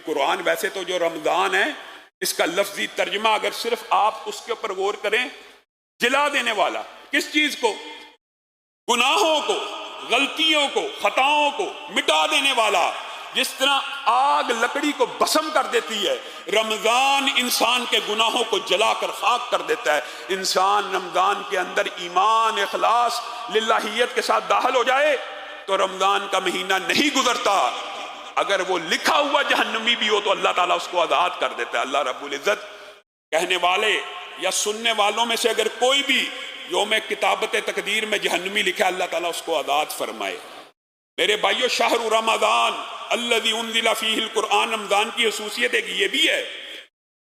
قرآن ویسے تو جو رمضان ہے اس کا لفظی ترجمہ اگر صرف آپ اس کے اوپر غور کریں، جلا دینے والا، کس چیز کو؟ گناہوں کو، غلطیوں کو، خطاؤں کو مٹا دینے والا۔ جس طرح آگ لکڑی کو بھسم کر دیتی ہے، رمضان انسان کے گناہوں کو جلا کر خاک کر دیتا ہے۔ انسان رمضان کے اندر ایمان، اخلاص، للہیت کے ساتھ داخل ہو جائے تو رمضان کا مہینہ نہیں گزرتا۔ اگر وہ لکھا ہوا جہنمی بھی ہو تو اللہ تعالیٰ اس کو آزاد کر دیتا ہے۔ اللہ رب العزت کہنے والے یا سننے والوں میں سے اگر کوئی بھی یوم کتابت تقدیر میں جہنمی لکھا، اللہ تعالیٰ اس کو آزاد فرمائے۔ میرے بھائیو، شہر رمضان الذی انزل فیہ القرآن، رمضان کی خصوصیت ایک یہ بھی ہے،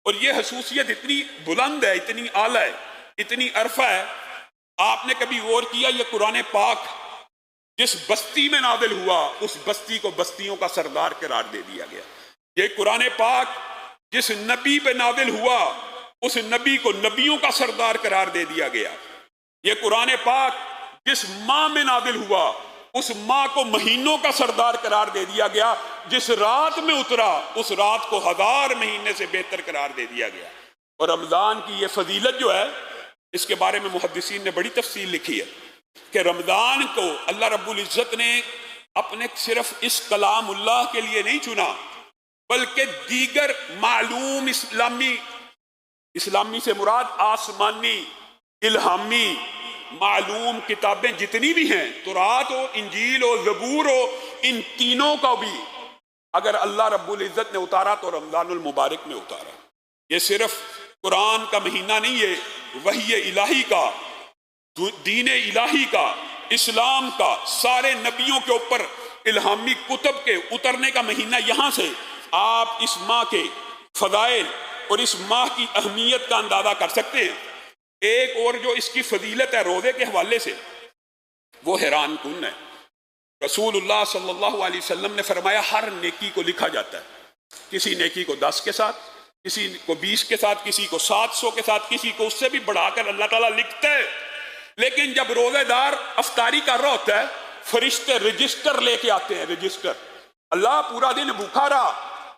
اور یہ خصوصیت اتنی بلند ہے، اتنی اعلیٰ ہے، اتنی عرفہ ہے۔ آپ نے کبھی غور کیا یہ قرآن پاک جس بستی میں نازل ہوا اس بستی کو بستیوں کا سردار قرار دے دیا گیا۔ یہ قرآن پاک جس نبی پہ نازل ہوا اس نبی کو نبیوں کا سردار قرار دے دیا گیا۔ یہ قرآن پاک جس ماہ میں نازل ہوا اس ماہ کو مہینوں کا سردار قرار دے دیا گیا۔ جس رات میں اترا اس رات کو 1000 مہینے سے بہتر قرار دے دیا گیا۔ اور رمضان کی یہ فضیلت جو ہے اس کے بارے میں محدثین نے بڑی تفصیل لکھی ہے کہ رمضان کو اللہ رب العزت نے اپنے صرف اس کلام اللہ کے لیے نہیں چنا، بلکہ دیگر معلوم اسلامی سے مراد آسمانی، الہامی، معلوم کتابیں جتنی بھی ہیں، تورات ہو، انجیل ہو، زبور ہو، ان تینوں کا بھی اگر اللہ رب العزت نے اتارا تو رمضان المبارک میں اتارا۔ یہ صرف قرآن کا مہینہ نہیں ہے، وحی الہی کا، دین الہی کا، اسلام کا، سارے نبیوں کے اوپر الہامی کتب کے اترنے کا مہینہ۔ یہاں سے آپ اس ماہ کے فضائل اور اس ماہ کی اہمیت کا اندازہ کر سکتے ہیں۔ ایک اور جو اس کی فضیلت ہے روزے کے حوالے سے وہ حیران کن ہے۔ رسول اللہ صلی اللہ علیہ وسلم نے فرمایا ہر نیکی کو لکھا جاتا ہے، کسی نیکی کو 10 کے ساتھ، کسی کو 20 کے ساتھ، کسی کو 700 کے ساتھ، کسی کو اس سے بھی بڑھا کر اللہ تعالیٰ لکھتا ہے۔ لیکن جب روزہ دار افطاری کر رہا ہوتا ہے فرشتے رجسٹر لے کے آتے ہیں، رجسٹر۔ اللہ پورا دن بھوکا رہا،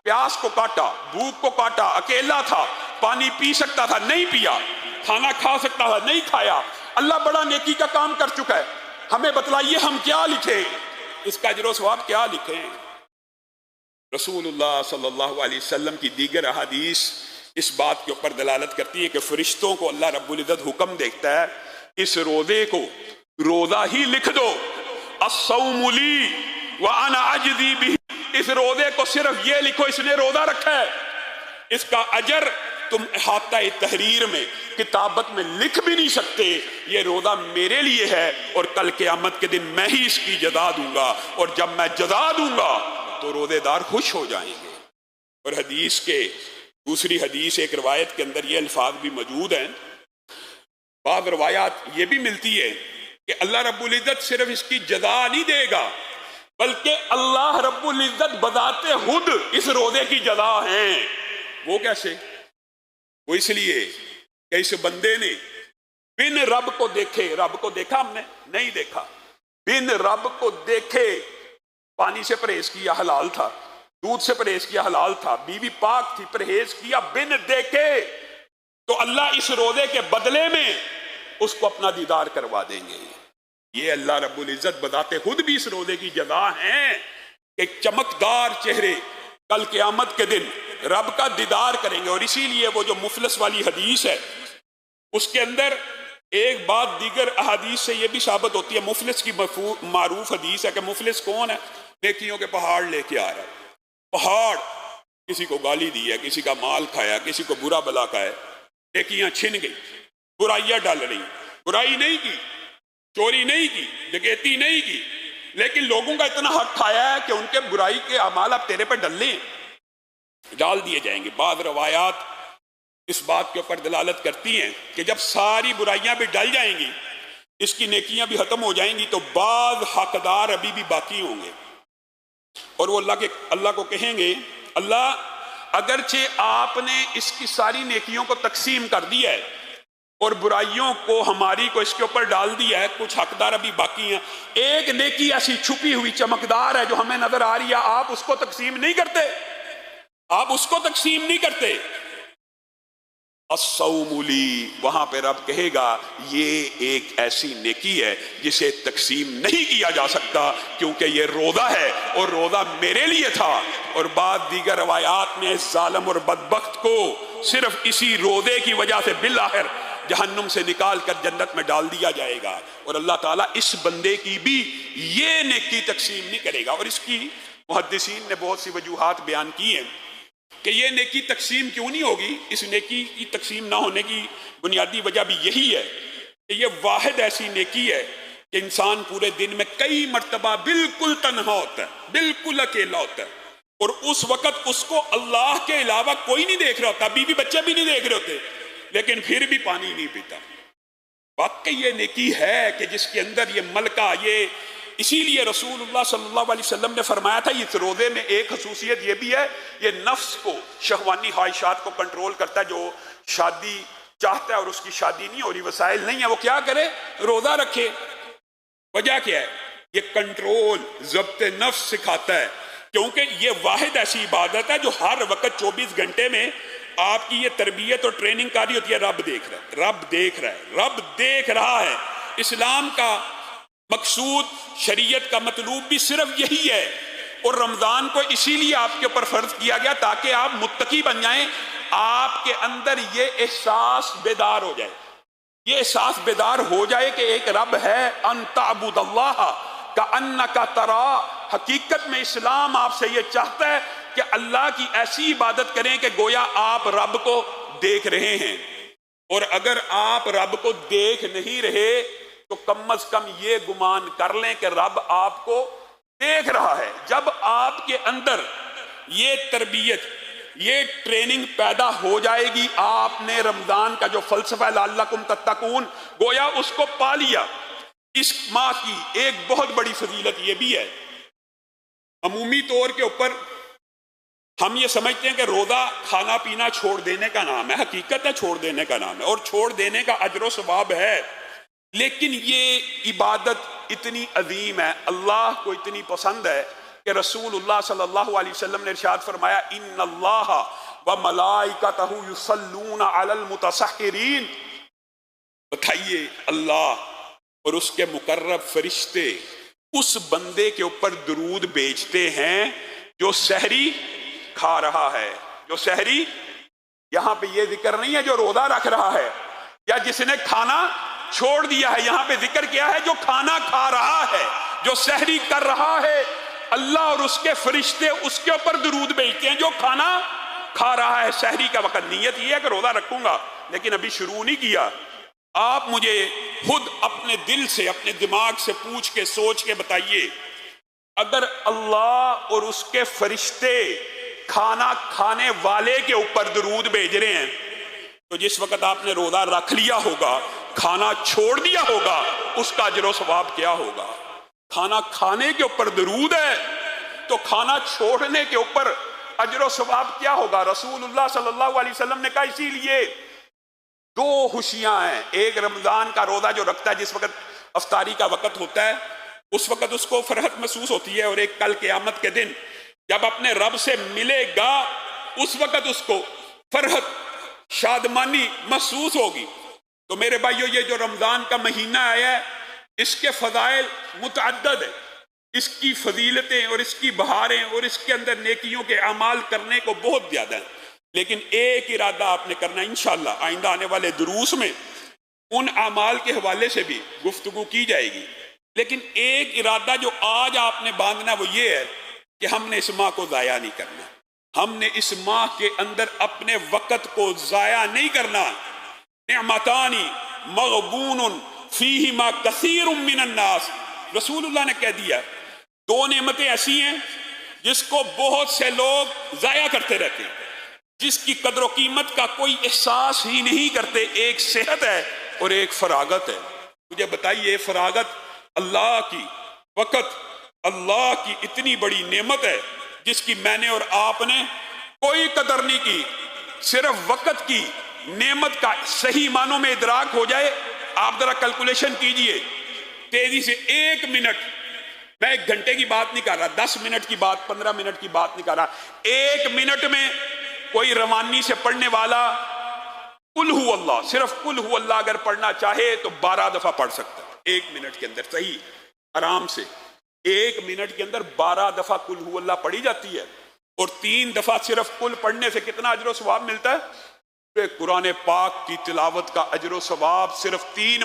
پیاس کو کاٹا، بھوک کو کاٹا، اکیلا تھا، پانی پی سکتا تھا نہیں پیا، کھانا کھا سکتا تھا نہیں کھایا، اللہ بڑا نیکی کا کام کر چکا ہے، ہمیں بتلائیے ہم کیا لکھیں، اس کا اجر و ثواب کیا لکھیں۔ رسول اللہ صلی اللہ علیہ وسلم کی دیگر احادیث اس بات کے اوپر دلالت کرتی ہے کہ فرشتوں کو اللہ رب العزت حکم دیتا ہے اس روزے کو روزہ ہی لکھ دو، الصوم لی وانا اجزی بہ، اس روزے کو صرف یہ لکھو اس نے روزہ رکھا ہے، اس کا اجر تم احاطہ تحریر میں کتابت میں لکھ بھی نہیں سکتے۔ یہ روزہ میرے لیے ہے اور کل قیامت کے دن میں ہی اس کی جزا دوں گا، اور جب میں جزا دوں گا تو روزے دار خوش ہو جائیں گے۔ اور حدیث کے دوسری حدیث ایک روایت کے اندر یہ الفاظ بھی موجود ہیں، بعض روایات یہ بھی ملتی ہے کہ اللہ رب العزت صرف اس کی جزا نہیں دے گا بلکہ اللہ رب العزت بذات خود اس روزے کی جزا ہیں۔ وہ کیسے؟ وہ اس لیے کہ اس بندے نے بن رب کو دیکھے، رب کو دیکھا ہم نے نہیں دیکھا، بن رب کو دیکھے پانی سے پرہیز کیا حلال تھا، دودھ سے پرہیز کیا حلال تھا، بیوی پاک تھی پرہیز کیا بن دیکھے، تو اللہ اس روزے کے بدلے میں اس کو اپنا دیدار کروا دیں گے۔ یہ اللہ رب العزت بذات خود بھی اس روزے کی جزا ہیں کہ چمکدار چہرے کل قیامت کے دن رب کا دیدار کریں گے۔ اور اسی لیے وہ جو مفلس والی حدیث ہے اس کے اندر ایک بات دیگر احادیث سے یہ بھی ثابت ہوتی ہے، مفلس کی معروف حدیث ہے کہ مفلس کون ہے؟ نیکیوں کے پہاڑ لے کے آ رہا ہے، پہاڑ، کسی کو گالی دی ہے، کسی کا مال کھایا، کسی کو برا بلا کہا ہے، نیکیاں چھن گئی، برائیاں ڈال رہی، برائی نہیں کی، چوری نہیں کی، ڈکیتی نہیں کی، لیکن لوگوں کا اتنا حق کھایا ہے کہ ان کے برائی کے اعمال اب تیرے پہ ڈال دیے جائیں گے۔ بعض روایات اس بات کے اوپر دلالت کرتی ہیں کہ جب ساری برائیاں بھی ڈل جائیں گی، اس کی نیکیاں بھی ختم ہو جائیں گی، تو بعض حقدار ابھی بھی باقی ہوں گے، اور وہ اللہ کو کہیں گے اللہ اگرچہ آپ نے اس کی ساری نیکیوں کو تقسیم کر دیا ہے اور برائیوں کو ہماری کو اس کے اوپر ڈال دیا ہے، کچھ حقدار ابھی باقی ہیں، ایک نیکی ایسی چھپی ہوئی چمکدار ہے جو ہمیں نظر آ رہی ہے، آپ اس کو تقسیم نہیں کرتے، آپ اس کو تقسیم نہیں کرتے. الصوم لی، وہاں پہ رب کہے گا یہ ایک ایسی نیکی ہے جسے تقسیم نہیں کیا جا سکتا کیونکہ یہ روزہ ہے اور روزہ میرے لیے تھا. اور بعد دیگر روایات میں اس ظالم اور بدبخت کو صرف اسی روزے کی وجہ سے بالآخر جہنم سے نکال کر جنت میں ڈال دیا جائے گا، اور اللہ تعالیٰ اس بندے کی بھی یہ نیکی تقسیم نہیں کرے گا. اور اس کی محدثین نے بہت سی وجوہات بیان کی ہیں کہ یہ نیکی تقسیم کیوں نہیں ہوگی. اس نیکی کی تقسیم نہ ہونے کی بنیادی وجہ بھی یہی ہے کہ یہ واحد ایسی نیکی ہے کہ انسان پورے دن میں کئی مرتبہ بالکل تنہا ہوتا ہے، بالکل اکیلا ہوتا ہے، اور اس وقت اس کو اللہ کے علاوہ کوئی نہیں دیکھ رہا ہوتا، بیوی بچے بھی نہیں دیکھ رہے ہوتے، لیکن پھر بھی پانی نہیں پیتا. واقعی یہ نیکی ہے کہ جس کے اندر یہ ملکہ، یہ اسی لیے رسول اللہ صلی اللہ علیہ وسلم نے فرمایا تھا اس روزے میں ایک خصوصیت یہ بھی ہے، یہ نفس کو، شہوانی خواہشات کو کنٹرول کرتا ہے. جو شادی چاہتا ہے اور اس کی شادی نہیں ہو رہی، وسائل نہیں ہے، وہ کیا کرے؟ روزہ رکھے. وجہ کیا ہے؟ یہ کنٹرول، ضبط نفس سکھاتا ہے، کیونکہ یہ واحد ایسی عبادت ہے جو ہر وقت 24 گھنٹے میں آپ کی یہ تربیت اور ٹریننگ کاری ہوتی ہے. رب دیکھ رہا ہے، رب دیکھ رہا ہے، رب دیکھ رہا ہے. اسلام کا مقصود، شریعت کا مطلوب بھی صرف یہی ہے، اور رمضان کو اسی لیے آپ کے اوپر فرض کیا گیا تاکہ آپ متقی بن جائیں. آپ کے اندر یہ احساس بیدار ہو جائے، یہ احساس بیدار ہو جائے کہ ایک رب ہے. ان تعبد اللہ کأنک ترا، حقیقت میں اسلام آپ سے یہ چاہتا ہے کہ اللہ کی ایسی عبادت کریں کہ گویا آپ رب کو دیکھ رہے ہیں. اور اگر آپ رب کو دیکھ نہیں رہے تو کم از کم یہ گمان کر لیں کہ رب آپ کو دیکھ رہا ہے. جب آپ کے اندر یہ تربیت، یہ ٹریننگ پیدا ہو جائے گی، آپ نے رمضان کا جو فلسفہ لعلکم تتقون گویا اس کو پا لیا. اس ماہ کی ایک بہت بڑی فضیلت یہ بھی ہے، عمومی طور کے اوپر ہم یہ سمجھتے ہیں کہ روزہ کھانا پینا چھوڑ دینے کا نام ہے. حقیقت ہے چھوڑ دینے کا نام ہے، اور چھوڑ دینے کا اجر و ثواب ہے، لیکن یہ عبادت اتنی عظیم ہے، اللہ کو اتنی پسند ہے کہ رسول اللہ صلی اللہ علیہ وسلم نے ارشاد فرمایا ان اللہ وملائکتہ یصلون علی المتسحرین. بتائیے اللہ اور اس کے مقرب فرشتے اس بندے کے اوپر درود بھیجتے ہیں جو سحری کھا رہا ہے. جو سحری، یہاں پہ یہ ذکر نہیں ہے جو روزہ رکھ رہا ہے یا جس نے کھانا چھوڑ دیا ہے، یہاں پہ ذکر کیا ہے جو کھانا کھا رہا ہے، جو سحری کر رہا ہے. اللہ اور اس کے فرشتے اس کے اوپر درود بھیجتے ہیں جو کھانا کھا رہا ہے. سحری کا وقت نیت یہ ہے کہ روزہ رکھوں گا، لیکن ابھی شروع نہیں کیا. آپ مجھے خود اپنے دل سے، اپنے دماغ سے پوچھ کے سوچ کے بتائیے، اگر اللہ اور اس کے فرشتے کھانا کھانے والے کے اوپر درود بھیج رہے ہیں تو جس وقت آپ نے روزہ رکھ لیا ہوگا، کھانا چھوڑ دیا ہوگا، اس کا اجر و ثواب کیا ہوگا؟ کھانا کھانے کے اوپر درود ہے تو کھانا چھوڑنے کے اوپر اجر و ثواب کیا ہوگا؟ رسول اللہ صلی اللہ علیہ وسلم نے کہا اسی لیے دو خوشیاں ہیں. ایک رمضان کا روزہ جو رکھتا ہے جس وقت افطاری کا وقت ہوتا ہے اس وقت اس کو فرحت محسوس ہوتی ہے، اور ایک کل قیامت کے دن جب اپنے رب سے ملے گا اس وقت اس کو فرحت، شادمانی محسوس ہوگی. تو میرے بھائیو، یہ جو رمضان کا مہینہ آیا ہے اس کے فضائل متعدد ہیں، اس کی فضیلتیں اور اس کی بہاریں اور اس کے اندر نیکیوں کے اعمال کرنے کو بہت زیادہ ہیں. لیکن ایک ارادہ آپ نے کرنا، انشاءاللہ آئندہ آنے والے دروس میں ان اعمال کے حوالے سے بھی گفتگو کی جائے گی. لیکن ایک ارادہ جو آج آپ نے باندھنا وہ یہ ہے کہ ہم نے اس ماہ کو ضائع نہیں کرنا. ہم نے اس ماہ کے اندر اپنے وقت کو ضائع نہیں کرنا. نعمتانی مغبون فیہما کثیر من الناس، رسول اللہ نے کہہ دیا دو نعمتیں ایسی ہیں جس کو بہت سے لوگ ضائع کرتے رہتے ہیں، جس کی قدر و قیمت کا کوئی احساس ہی نہیں کرتے. ایک صحت ہے اور ایک فراغت ہے. مجھے بتائیے، فراغت اللہ کی، وقت اللہ کی اتنی بڑی نعمت ہے جس کی میں نے اور آپ نے کوئی قدر نہیں کی. صرف وقت کی نعمت کا صحیح معنوں میں ادراک ہو جائے. آپ ذرا کیلکولیشن کیجئے تیزی سے. 1 منٹ، میں 1 گھنٹے کی بات نہیں کر رہا، 10 منٹ کی بات، 15 منٹ کی بات نہیں کر رہا، 1 منٹ میں کوئی روانی سے پڑھنے والا قل ہو اللہ، صرف قل ہو اللہ اگر پڑھنا چاہے تو 12 دفعہ پڑھ سکتا ہے 1 منٹ کے اندر، صحیح آرام سے 1 منٹ کے اندر 12 دفعہ قل ہو اللہ پڑھی جاتی ہے، اور 3 دفعہ صرف قل پڑھنے سے کتنا اجر و ثواب ملتا ہے؟ قرآن پاک کی تلاوت کا اجر و ثواب صرف 3